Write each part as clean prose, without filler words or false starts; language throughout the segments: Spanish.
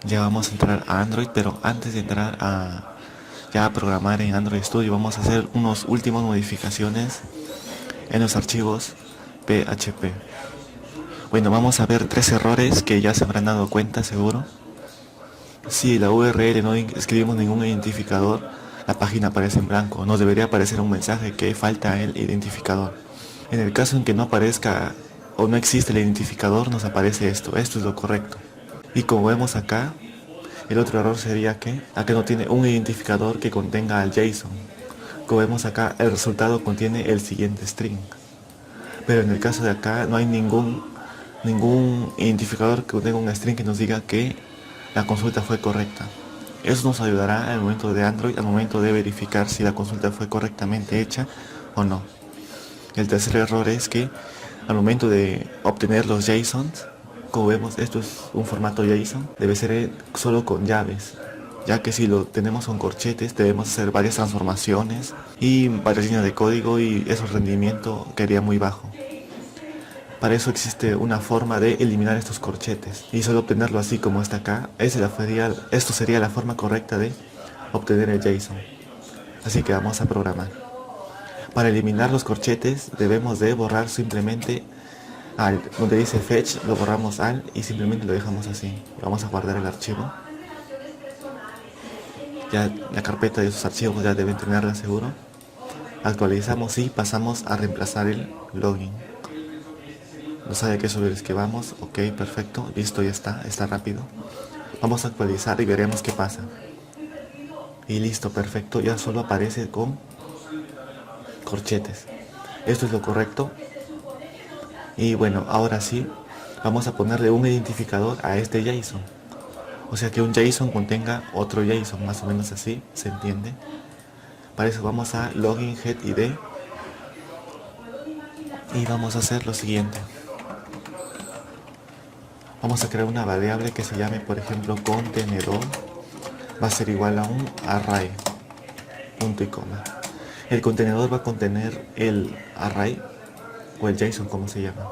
Ya vamos a entrar a Android, pero antes de entrar a ya programar en Android Studio vamos a hacer unas últimas modificaciones en los archivos PHP. Bueno, vamos a ver tres errores que ya se habrán dado cuenta seguro. Si la URL no escribimos ningún identificador, la página aparece en blanco. Nos debería aparecer un mensaje que falta el identificador. En el caso en que no aparezca o no existe el identificador, nos aparece esto. Esto es lo correcto. Y como vemos acá, el otro error sería que acá no tiene un identificador que contenga al JSON. Como vemos acá, el resultado contiene el siguiente string. Pero en el caso de acá no hay ningún identificador que contenga un string que nos diga que la consulta fue correcta. Eso nos ayudará al momento de Android, al momento de verificar si la consulta fue correctamente hecha o no. El tercer error es que al momento de obtener los JSONs, como vemos, esto es un formato JSON, debe ser solo con llaves, ya que si lo tenemos con corchetes debemos hacer varias transformaciones y varias líneas de código y eso el rendimiento quedaría muy bajo. Para eso existe una forma de eliminar estos corchetes y solo obtenerlo así como está acá. Esto sería la forma correcta de obtener el JSON. Así que vamos a programar. Para eliminar los corchetes debemos de borrar simplemente al, donde dice fetch, lo borramos al y simplemente lo dejamos así. Vamos a guardar el archivo. Ya la carpeta de esos archivos ya deben tenerla seguro. Actualizamos y pasamos a reemplazar el login. No sabe qué sobre el que vamos. Ok, perfecto, listo, ya está rápido. Vamos a actualizar y veremos qué pasa. Y listo, perfecto, ya solo aparece con corchetes. Esto es lo correcto. Y bueno, ahora sí, vamos a ponerle un identificador a este JSON. O sea que un JSON contenga otro JSON, más o menos así, ¿se entiende? Para eso vamos a login get id y vamos a hacer lo siguiente. Vamos a crear una variable que se llame, por ejemplo, contenedor. Va a ser igual a un array, punto y coma. El contenedor va a contener el array o el JSON, como se llama.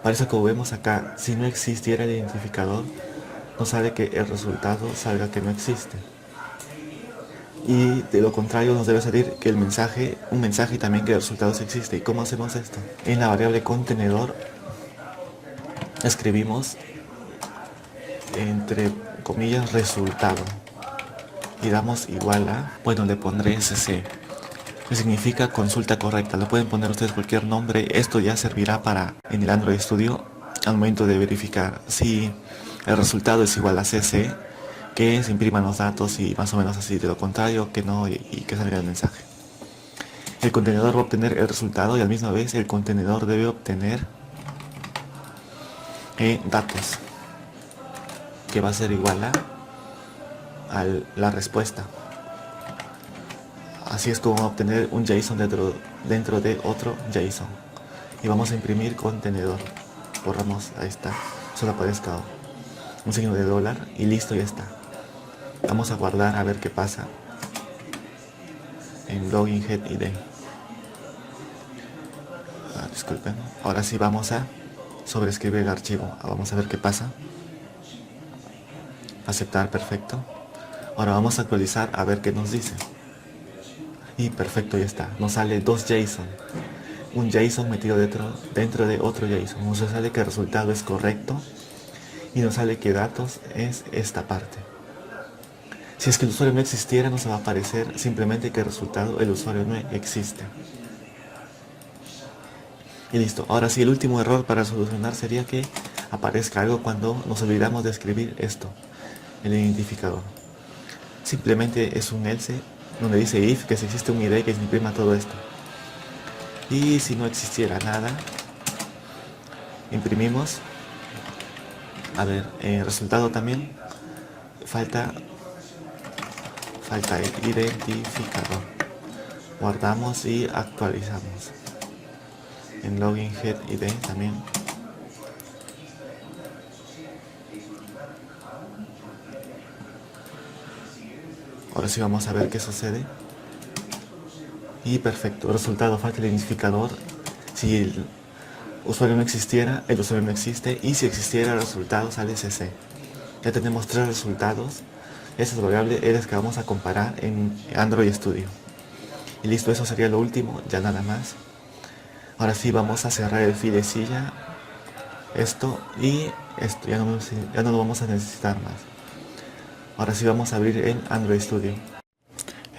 Para eso, como vemos acá, si no existiera el identificador, nos sale que el resultado salga que no existe. Y de lo contrario nos debe salir que un mensaje también que el resultado sí existe. ¿Y cómo hacemos esto? En la variable contenedor escribimos entre comillas resultado y damos igual a, bueno, le pondré sc, que significa consulta correcta. Lo pueden poner ustedes cualquier nombre. Esto ya servirá para en el Android Studio al momento de verificar si el resultado es igual a cc, que se impriman los datos y más o menos así. De lo contrario, que no, y que salga el mensaje. El contenedor va a obtener el resultado y a la misma vez el contenedor debe obtener datos, que va a ser igual a la respuesta. Así es como obtener un JSON dentro de otro JSON. Y vamos a imprimir contenedor. Borramos, ahí está. Solo aparezca un signo de dólar y listo, ya está. Vamos a guardar a ver qué pasa en login get id. Disculpen. Ahora sí vamos a sobreescribir el archivo. Vamos a ver qué pasa. Aceptar, perfecto. Ahora vamos a actualizar a ver qué nos dice. Y perfecto, ya está. Nos sale dos JSON. Un JSON metido dentro de otro JSON. Nos sale que el resultado es correcto y nos sale que datos es esta parte. Si es que el usuario no existiera, nos va a aparecer simplemente que el resultado, el usuario no existe. Y listo. Ahora sí, el último error para solucionar sería que aparezca algo cuando nos olvidamos de escribir esto, el identificador. Simplemente es un else donde dice if, que si existe un id que se imprima todo esto. Y si no existiera nada, imprimimos. A ver, el resultado también falta el identificador. Guardamos y actualizamos. En login get id también. Ahora sí vamos a ver qué sucede. Y perfecto, el resultado falta el identificador. Si el usuario no existiera, el usuario no existe. Y si existiera, el resultado sale cc. Ya tenemos 3 resultados. Esas variables es las que vamos a comparar en Android Studio. Y listo, eso sería lo último, ya nada más. Ahora sí vamos a cerrar el filecilla, esto y esto, ya no lo vamos a necesitar más. Ahora sí vamos a abrir el Android Studio.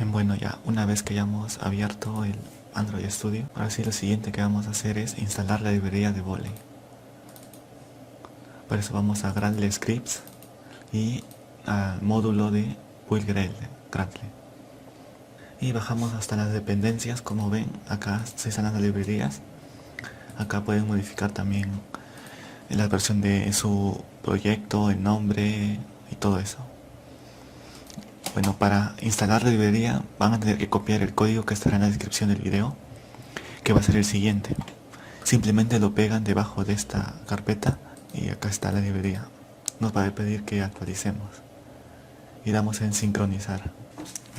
Bueno, ya una vez que ya hemos abierto el Android Studio, ahora sí lo siguiente que vamos a hacer es instalar la librería de Volley. Para eso vamos a Gradle Scripts y al módulo de Will Gradle. Y bajamos hasta las dependencias. Como ven, acá se instalan las librerías. Acá pueden modificar también la versión de su proyecto, el nombre y todo eso. Bueno, para instalar la librería van a tener que copiar el código que estará en la descripción del video, que va a ser el siguiente. Simplemente lo pegan debajo de esta carpeta y acá está la librería. Nos va a pedir que actualicemos y damos en sincronizar.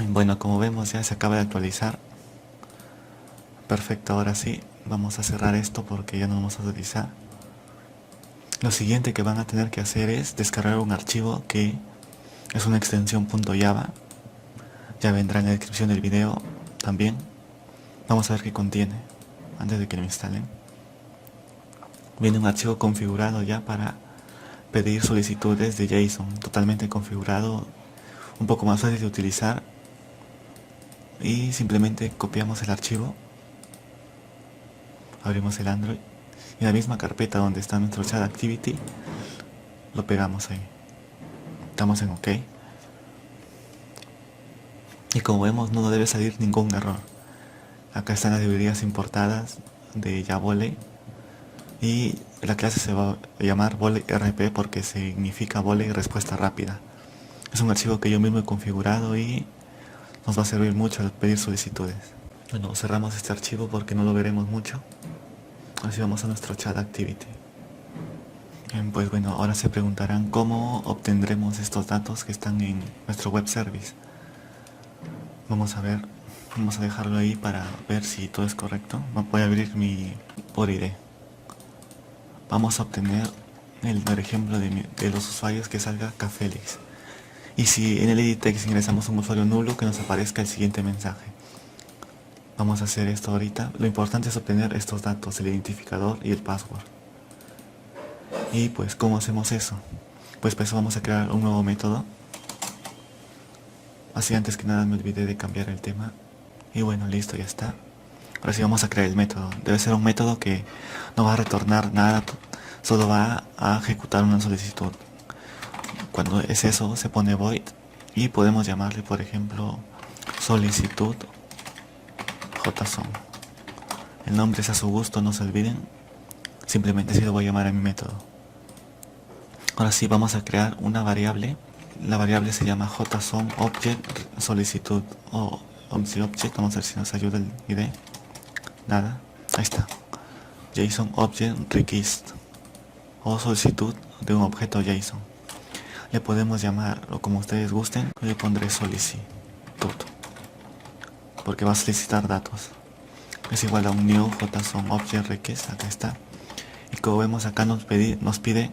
Bueno, como vemos ya se acaba de actualizar. Perfecto, ahora sí vamos a cerrar esto porque ya no vamos a utilizar. Lo siguiente que van a tener que hacer es descargar un archivo que es una extensión .java. Ya vendrá en la descripción del video también. Vamos a ver qué contiene antes de que lo instalen. Viene un archivo configurado ya para pedir solicitudes de JSON, totalmente configurado, un poco más fácil de utilizar. Y simplemente copiamos el archivo, abrimos el Android y en la misma carpeta donde está nuestro chat activity lo pegamos ahí, damos en OK y como vemos no debe salir ningún error. Acá están las librerías importadas de Volley y la clase se va a llamar Volley RP porque significa Volley respuesta rápida. Es un archivo que yo mismo he configurado y nos va a servir mucho al pedir solicitudes. Bueno, cerramos este archivo porque no lo veremos mucho. Así vamos a nuestro chat activity. Pues bueno, ahora se preguntarán cómo obtendremos estos datos que están en nuestro web service. Vamos a ver, vamos a dejarlo ahí para ver si todo es correcto. Voy a abrir mi por ID. Vamos a obtener el ejemplo de los usuarios que salga Cafelix. Y si en el edit text ingresamos un usuario nulo, que nos aparezca el siguiente mensaje. Vamos a hacer esto ahorita. Lo importante es obtener estos datos, el identificador y el password. Y pues, ¿cómo hacemos eso? Pues para eso vamos a crear un nuevo método. Así antes que nada me olvidé de cambiar el tema. Y bueno, listo, ya está. Ahora sí vamos a crear el método. Debe ser un método que no va a retornar nada, solo va a ejecutar una solicitud. Cuando es eso, se pone void y podemos llamarle, por ejemplo, solicitud JSON. El nombre es a su gusto, no se olviden. Simplemente así lo voy a llamar a mi método. Ahora sí vamos a crear una variable. La variable se llama JSON object solicitud o object. Vamos a ver si nos ayuda el ID. Nada. Ahí está. JSON object request o solicitud de un objeto JSON. Le podemos llamar o como ustedes gusten. Yo le pondré solicitud porque va a solicitar datos. Es igual a un new JSON object request. Acá está. Y como vemos acá nos pide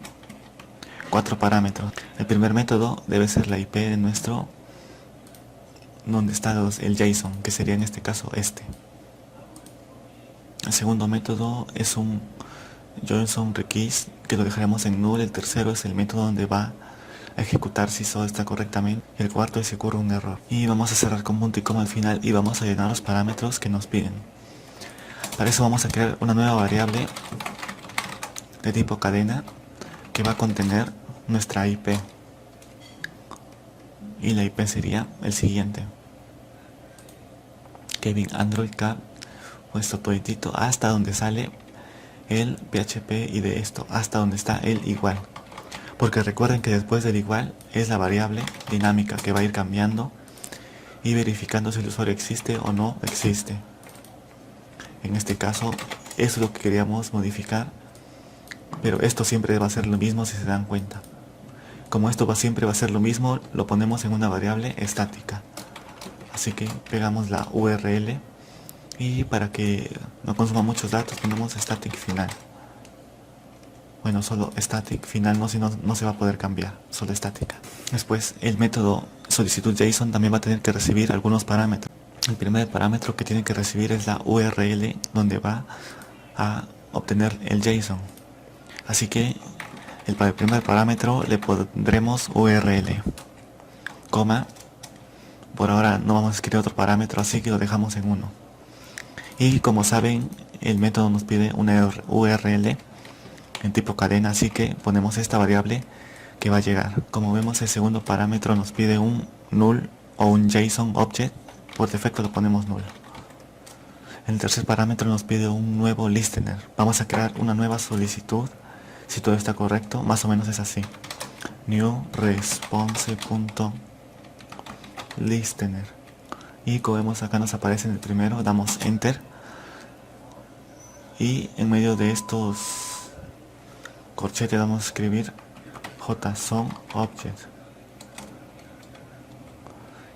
4 parámetros. El primer método debe ser la IP de nuestro, donde está el JSON, que sería en este caso este. El segundo método es un JSON request, que lo dejaremos en null. El tercero es el método donde va a ejecutar si todo está correctamente. El cuarto es si ocurre un error. Y vamos a cerrar con punto y coma al final y vamos a llenar los parámetros que nos piden. Para eso vamos a crear una nueva variable de tipo cadena que va a contener nuestra IP. Y la IP sería el siguiente: Kevin Android Cap, puesto toditito hasta donde sale el PHP y de esto hasta donde está el igual. Porque recuerden que después del igual es la variable dinámica que va a ir cambiando y verificando si el usuario existe o no existe. En este caso, eso es lo que queríamos modificar, pero esto siempre va a ser lo mismo si se dan cuenta. Como esto siempre va a ser lo mismo, lo ponemos en una variable estática. Así que pegamos la URL y para que no consuma muchos datos ponemos static final. Bueno, solo static, final no, si no, no se va a poder cambiar, solo estática. Después el método solicitud JSON también va a tener que recibir algunos parámetros. El primer parámetro que tiene que recibir es la URL donde va a obtener el JSON. Así que el primer parámetro le pondremos URL, coma. Por ahora no vamos a escribir otro parámetro, así que lo dejamos en 1. Y como saben, el método nos pide una URL en tipo cadena, así que ponemos esta variable que va a llegar. Como vemos, el segundo parámetro nos pide un null o un JSON object, por defecto lo ponemos null. El tercer parámetro nos pide un nuevo listener. Vamos a crear una nueva solicitud, si todo está correcto, más o menos es así. New response.listener. Y como vemos acá nos aparece en el primero, damos enter. Y en medio de estos corchetes vamos a escribir JSON_object.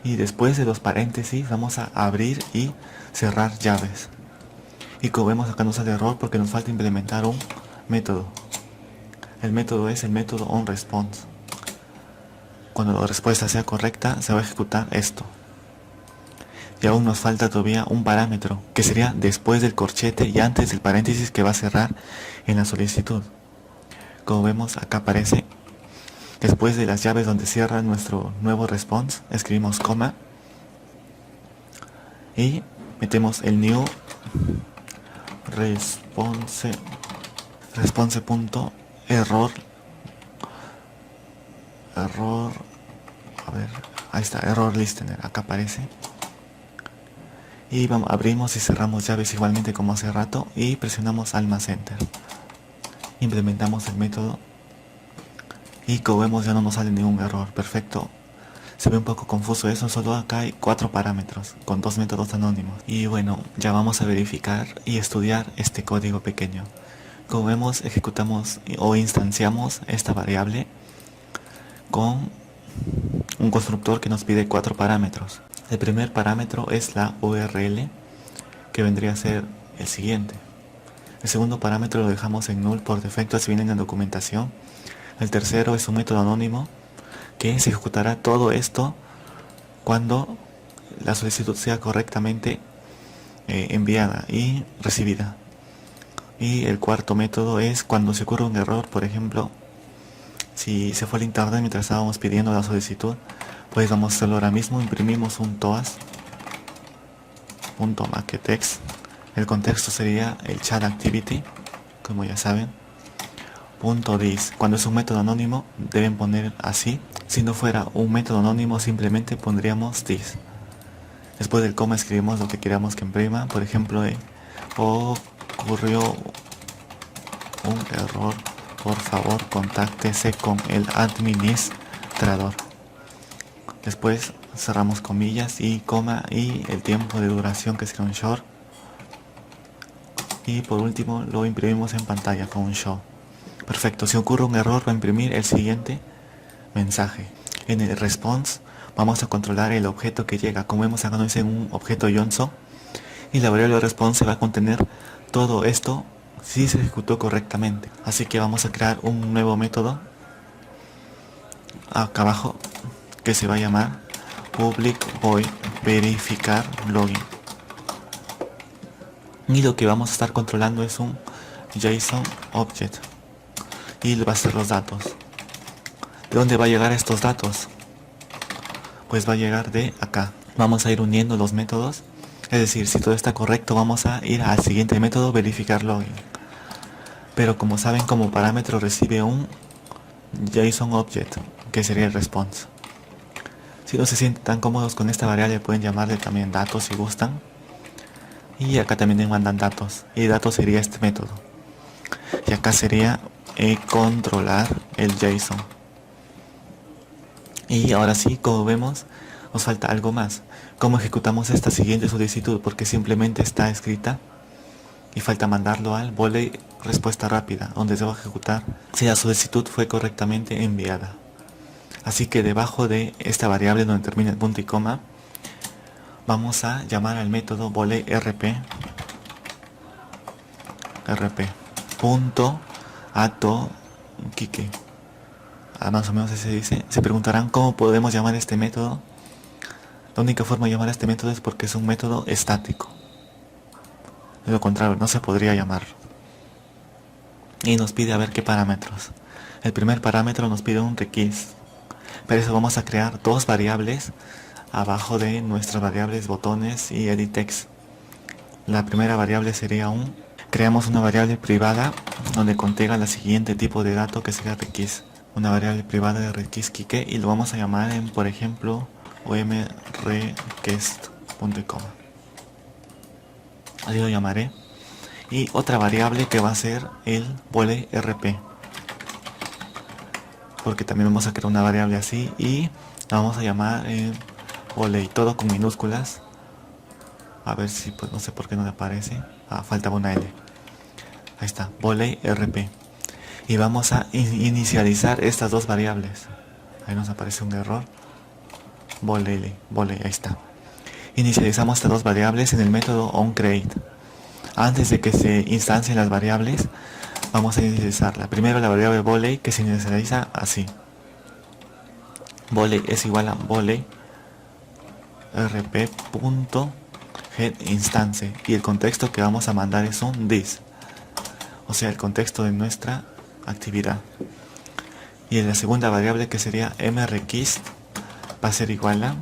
Y después de los paréntesis vamos a abrir y cerrar llaves. Y como vemos acá nos sale error porque nos falta implementar un método. El método es el método onResponse. Cuando la respuesta sea correcta se va a ejecutar esto. Y aún nos falta todavía un parámetro que sería después del corchete y antes del paréntesis que va a cerrar en la solicitud. Como vemos acá aparece después de las llaves donde cierra nuestro nuevo response, escribimos coma y metemos el new response.error a ver, ahí está, error listener, acá aparece. Y abrimos y cerramos llaves igualmente como hace rato y presionamos Alt más Enter. Implementamos el método y como vemos ya no nos sale ningún error. Perfecto. Se ve un poco confuso eso, solo acá hay 4 parámetros con 2 métodos anónimos. Y bueno, ya vamos a verificar y estudiar este código pequeño. Como vemos, ejecutamos o instanciamos esta variable con un constructor que nos pide 4 parámetros. El primer parámetro es la URL, que vendría a ser el siguiente. El segundo parámetro lo dejamos en null por defecto, así viene en la documentación. El tercero es un método anónimo que se ejecutará todo esto cuando la solicitud sea correctamente enviada y recibida. Y el cuarto método es cuando se ocurre un error, por ejemplo, si se fue al internet mientras estábamos pidiendo la solicitud, pues vamos a hacerlo ahora mismo. Imprimimos un toas.maketext. El contexto sería el chat activity, como ya saben. .dis. Cuando es un método anónimo deben poner así. Si no fuera un método anónimo simplemente pondríamos this. Después del coma escribimos lo que queramos que imprima. Por ejemplo, ocurrió un error, por favor contáctese con el administrador. Después cerramos comillas y coma y el tiempo de duración, que será un short. Y por último lo imprimimos en pantalla con un show. Perfecto, si ocurre un error va a imprimir el siguiente mensaje. En el response vamos a controlar el objeto que llega. Como vemos acá nos dice un objeto Johnson y la variable response va a contener todo esto si se ejecutó correctamente. Así que vamos a crear un nuevo método acá abajo que se va a llamar public void verificar login. Y lo que vamos a estar controlando es un JSON object y va a ser los datos. ¿De dónde va a llegar estos datos? Pues va a llegar de acá. Vamos a ir uniendo los métodos, es decir, si todo está correcto vamos a ir al siguiente método, verificar login. Pero como saben, como parámetro recibe un JSON object, que sería el response. Si no se sienten tan cómodos con esta variable pueden llamarle también datos si gustan. Y acá también demandan datos, y datos sería este método. Y acá sería controlar el JSON. Y ahora sí, como vemos, nos falta algo más. ¿Cómo ejecutamos esta siguiente solicitud? Porque simplemente está escrita y falta mandarlo al volley respuesta rápida, donde se va a ejecutar si la solicitud fue correctamente enviada. Así que debajo de esta variable donde termina el punto y coma, vamos a llamar al método volley rp punto ato kike. Más o menos así se dice. Se preguntarán cómo podemos llamar este método. La única forma de llamar a este método es porque es un método estático. De lo contrario, no se podría llamar. Y nos pide a ver qué parámetros. El primer parámetro nos pide un request. Para eso vamos a crear dos variables abajo de nuestras variables botones y edit text. La primera variable sería creamos una variable privada donde contenga el siguiente tipo de dato que sería request. Una variable privada de request kike y lo vamos a llamar en, por ejemplo, omrequest.com. Así lo llamaré. Y otra variable que va a ser el volley rp, porque también vamos a crear una variable así y la vamos a llamar volley, todo con minúsculas. A ver si, pues no sé por qué no le aparece. Faltaba una L. Ahí está, volley rp. Y vamos a inicializar estas dos variables. Ahí nos aparece un error. Volley, ahí está. Inicializamos estas dos variables en el método onCreate. Antes de que se instancien las variables, vamos a inicializarla. Primero la variable volley, que se inicializa así. Volley es igual a volley rp.getInstance, y el contexto que vamos a mandar es un this, o sea, el contexto de nuestra actividad. Y en la segunda variable, que sería mrequest, va a ser igual a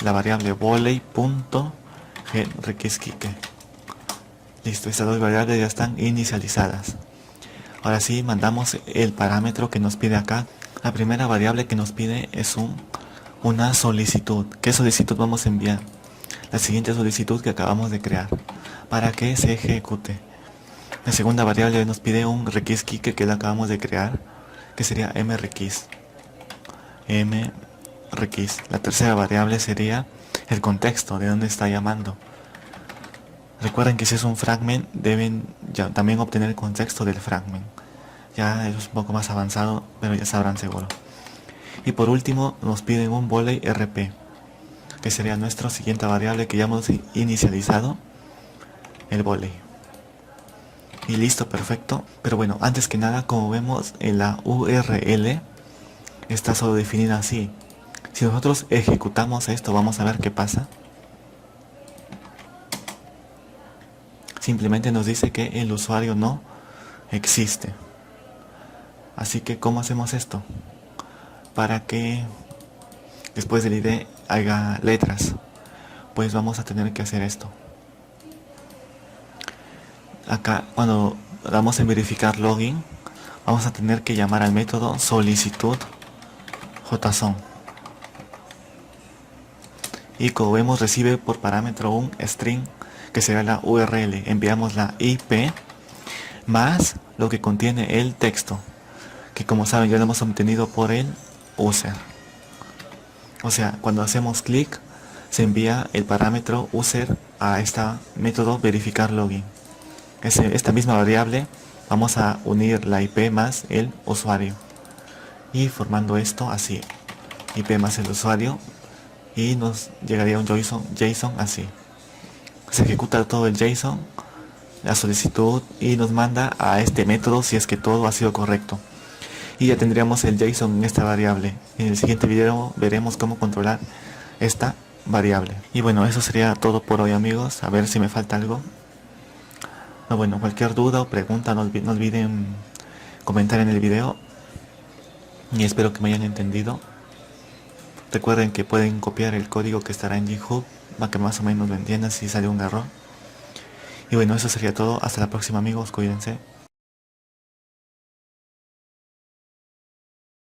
la variable volley.getRequestKike. Listo, estas dos variables ya están inicializadas. Ahora sí, mandamos el parámetro que nos pide acá. La primera variable que nos pide es una solicitud. ¿Qué solicitud vamos a enviar? La siguiente solicitud que acabamos de crear para que se ejecute. La segunda variable nos pide un request kike que lo acabamos de crear, que sería mrequest. La tercera variable sería el contexto, de dónde está llamando. Recuerden que si es un fragment, deben también obtener el contexto del fragment. Ya es un poco más avanzado, pero ya sabrán seguro. Y por último, nos piden un volley rp, que sería nuestra siguiente variable que ya hemos inicializado, el volley. Y listo, perfecto. Pero bueno, antes que nada, como vemos en la URL, está solo definida así. Si nosotros ejecutamos esto, vamos a ver qué pasa. Simplemente nos dice que el usuario no existe. Así que, ¿cómo hacemos esto? Para que después del ID haya letras, pues vamos a tener que hacer esto. Acá, cuando damos en verificar login, vamos a tener que llamar al método solicitud JSON. Y como vemos, recibe por parámetro un string, que será la URL. Enviamos la IP más lo que contiene el texto, que como saben ya lo hemos obtenido por el user. O sea, cuando hacemos clic, se envía el parámetro user a este método verificar login. Esta misma variable vamos a unir la IP más el usuario, y formando esto así, IP más el usuario, y nos llegaría un JSON así. Se ejecuta todo el JSON, la solicitud, y nos manda a este método si es que todo ha sido correcto. Y ya tendríamos el JSON en esta variable. En el siguiente video veremos cómo controlar esta variable. Y bueno, eso sería todo por hoy, amigos. A ver si me falta algo. No, bueno, cualquier duda o pregunta, no olviden comentar en el video. Y espero que me hayan entendido. Recuerden que pueden copiar el código que estará en GitHub, para que más o menos lo entiendan si sale un error. Y bueno, eso sería todo. Hasta la próxima, amigos. Cuídense.